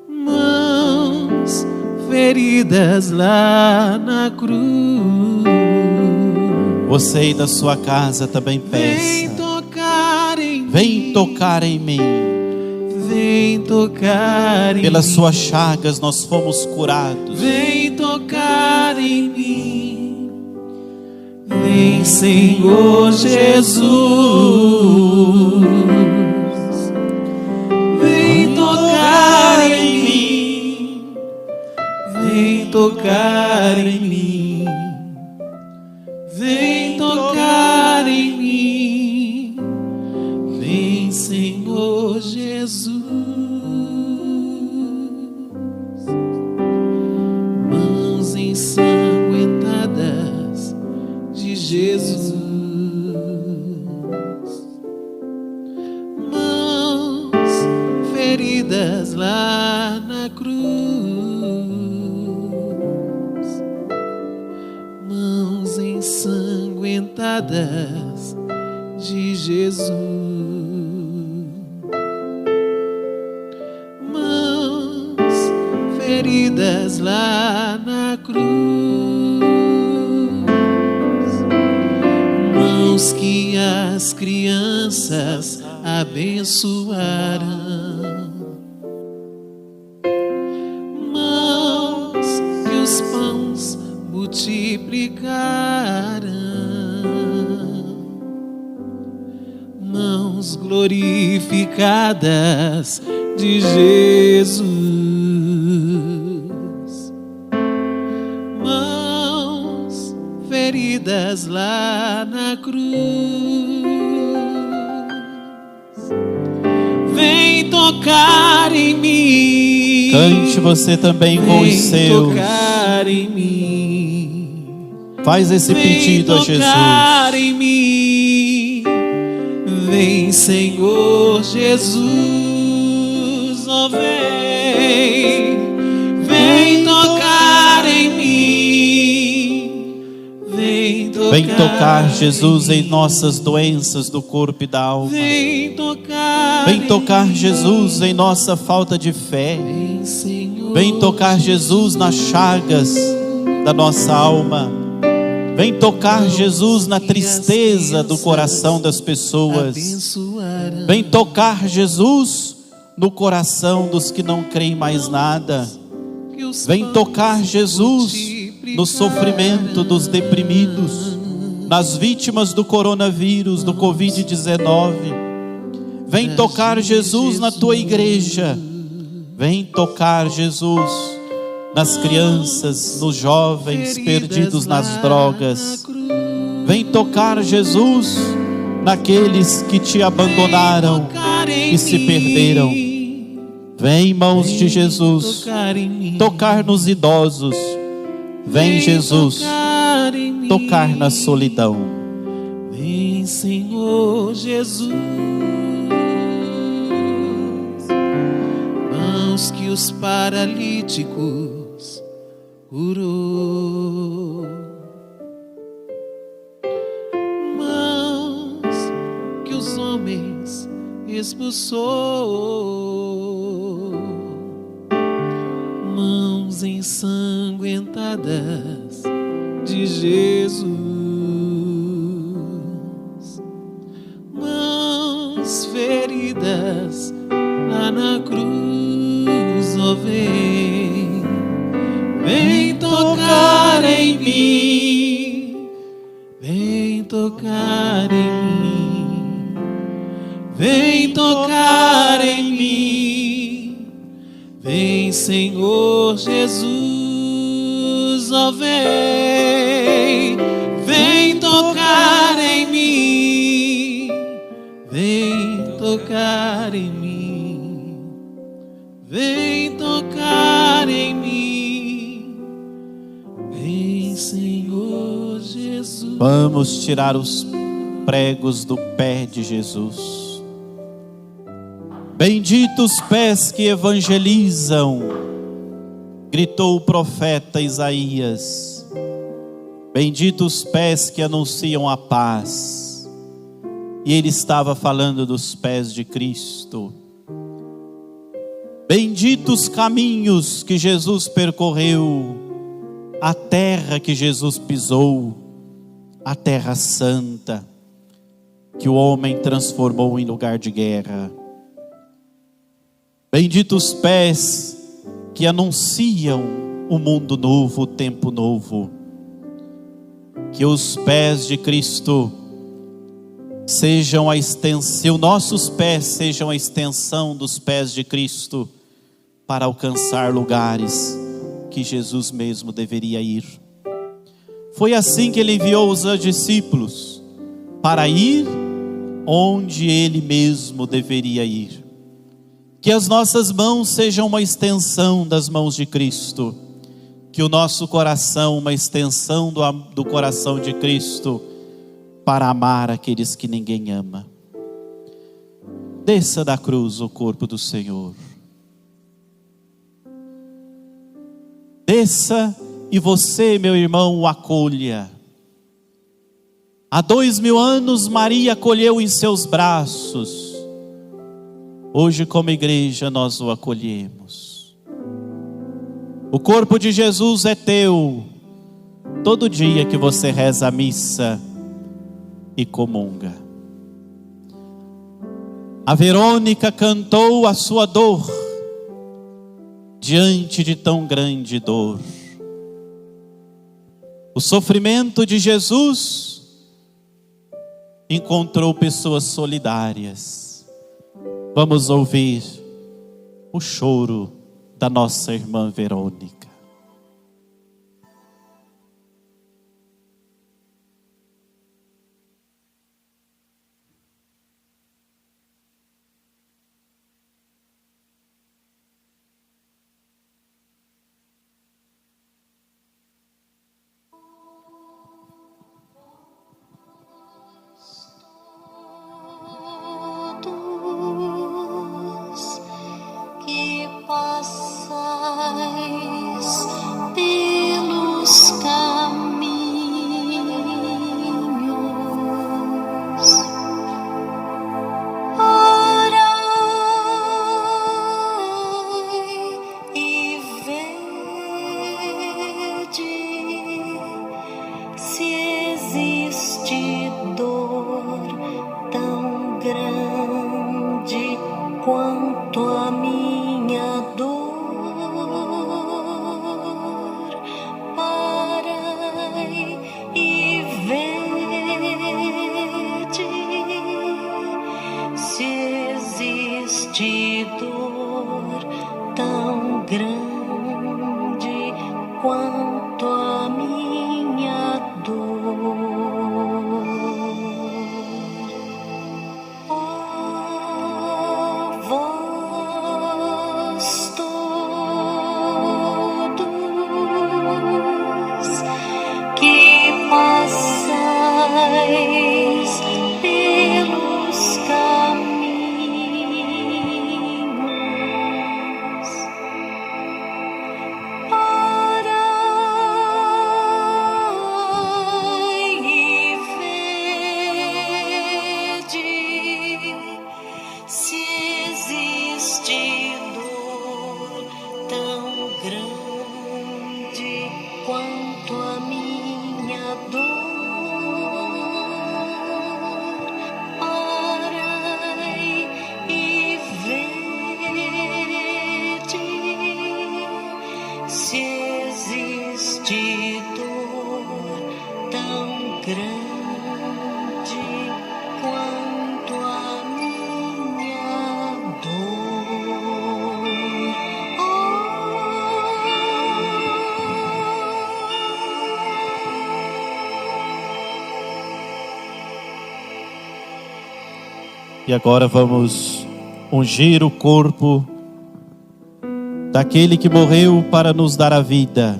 mãos feridas lá na cruz. Você aí da sua casa também peça: vem tocar em vem tocar em mim. Vem tocar em Pelas mim. suas chagas nós fomos curados. Vem tocar em mim. Vem, Senhor Jesus. Vem tocar em mim. Vem tocar em mim. Vem tocar em mim. Vem, Senhor Jesus. Mãos ensanguentadas de Jesus, mãos feridas lá na cruz, mãos ensanguentadas de Jesus, mãos feridas lá na cruz, mãos que as crianças abençoarão, mãos que os pães multiplicarão, mãos glorificadas de Jesus, mãos feridas lá na cruz. Vem tocar em mim. Cante você também com os seus. Vem tocar em mim. Faz esse pedido a Jesus. Vem tocar em mim. Vem, Senhor Jesus, oh vem. Vem tocar em mim. Vem tocar, Jesus, em nossas doenças do corpo e da alma. Vem tocar, Jesus, em nossa falta de fé. Vem tocar, Jesus, nas chagas da nossa alma. Vem tocar, Jesus, na tristeza do coração das pessoas. Vem tocar, Jesus, no coração dos que não creem mais nada. Vem tocar, Jesus, no sofrimento dos deprimidos. nas vítimas do coronavírus, do Covid-19. Vem tocar, Jesus, na tua igreja. Vem tocar, Jesus, nas crianças, nos jovens perdidos nas drogas. Vem tocar, Jesus, naqueles que te abandonaram e se perderam. Vem, mãos de Jesus, tocar nos idosos. Vem, Jesus, tocar na solidão. Vem, Senhor Jesus. Mãos que os paralíticos curou. Mãos que os homens expulsou. Mãos ensanguentadas de Jesus. Mãos feridas lá na cruz, oh vem, vem tocar em mim, vem tocar em mim, vem tocar em mim, vem, Senhor Jesus, oh vem, vem tocar em mim, vem tocar em mim, vem tocar em mim, vem, Senhor Jesus. Vamos tirar os pregos do pé de Jesus. Benditos pés que evangelizam, gritou o profeta Isaías. Benditos pés que anunciam a paz. E ele estava falando dos pés de Cristo. Benditos caminhos que Jesus percorreu, a terra que Jesus pisou, a terra santa, que o homem transformou em lugar de guerra. Benditos pés que anunciam o mundo novo, o tempo novo. Que os pés de Cristo sejam a extensão, nossos pés sejam a extensão dos pés de Cristo para alcançar lugares que Jesus mesmo deveria ir. Foi assim que ele enviou os discípulos para ir onde ele mesmo deveria ir. Que as nossas mãos sejam uma extensão das mãos de Cristo. Que o nosso coração, uma extensão do coração de Cristo, para amar aqueles que ninguém ama. Desça da cruz o corpo do Senhor. Desça e você, meu irmão, o acolha. Há 2000 anos Maria acolheu em seus braços. Hoje, como igreja, nós o acolhemos. O corpo de Jesus é teu. Todo dia que você reza a missa e comunga. A Verônica cantou a sua dor diante de tão grande dor. O sofrimento de Jesus encontrou pessoas solidárias. Vamos ouvir o choro da nossa irmã Verônica. Que passais E agora vamos ungir o corpo daquele que morreu para nos dar a vida.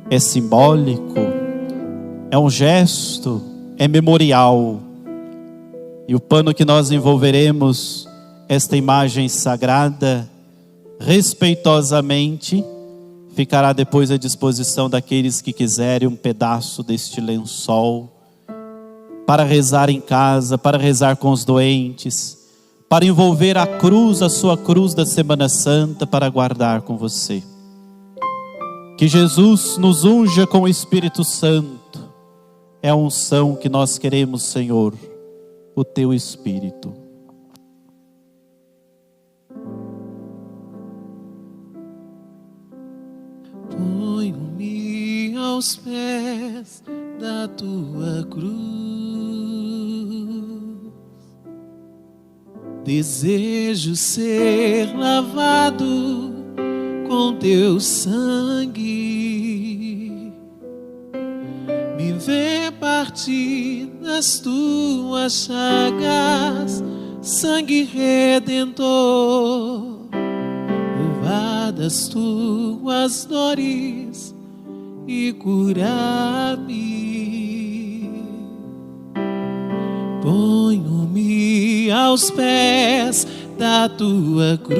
É simbólico, é um gesto, é memorial. E o pano que nós envolveremos esta imagem sagrada, respeitosamente, ficará depois à disposição daqueles que quiserem um pedaço deste lençol, para rezar em casa, para rezar com os doentes, para envolver a cruz, a sua cruz da Semana Santa, para guardar com você. Que Jesus nos unja com o Espírito Santo. É a unção que nós queremos, Senhor, o Teu Espírito. Ponho-me aos pés da Tua cruz. Desejo ser lavado com Teu sangue. Me vê partir nas Tuas chagas, sangue redentor. Levar das Tuas dores e curar-me. Ponho-me aos pés da Tua cruz.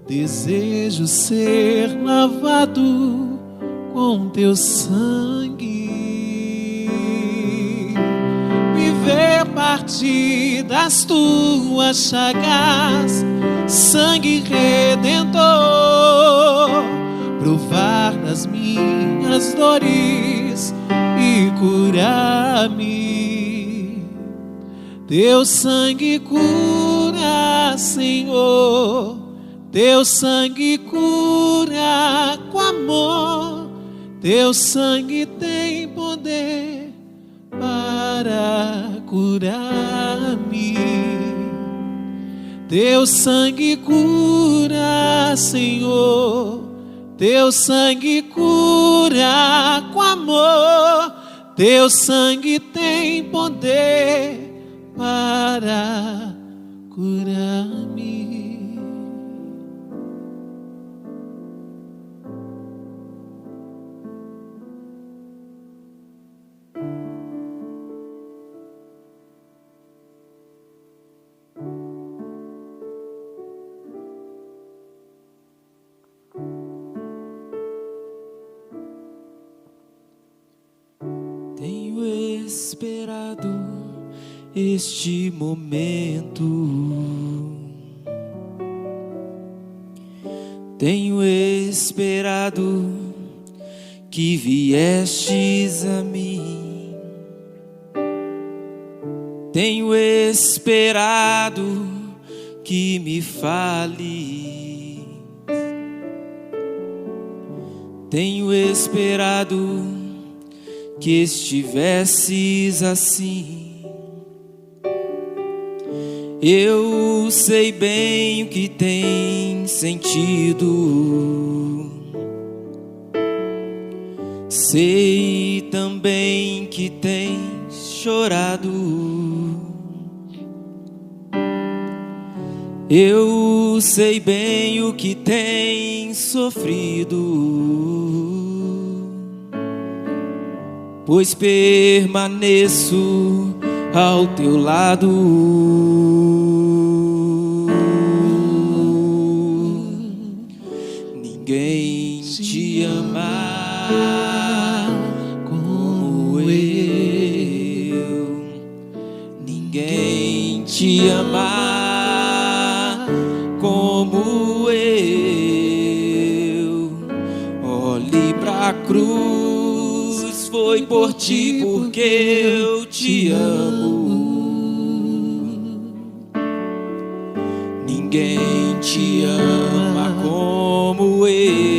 Desejo ser lavado com Teu sangue. Me ver partir das Tuas chagas, sangue redentor. Provar das minhas dores e curar-me. Teu sangue cura, Senhor. Teu sangue cura com amor. Teu sangue tem poder para curar-me. Teu sangue cura, Senhor. Teu sangue cura com amor. Teu sangue tem poder para curar-me. Tenho esperado este momento. Tenho esperado que viestes a mim. Tenho esperado que me fales. Tenho esperado que estivesses assim. Eu sei bem o que tem sentido. Sei também que tens chorado. Eu sei bem o que tens sofrido. Pois permaneço ao teu lado. Ninguém te ama como eu. Ninguém te ama como eu. escolhi pra cruz, foi por ti porque eu te amo. Ninguém te ama como eu.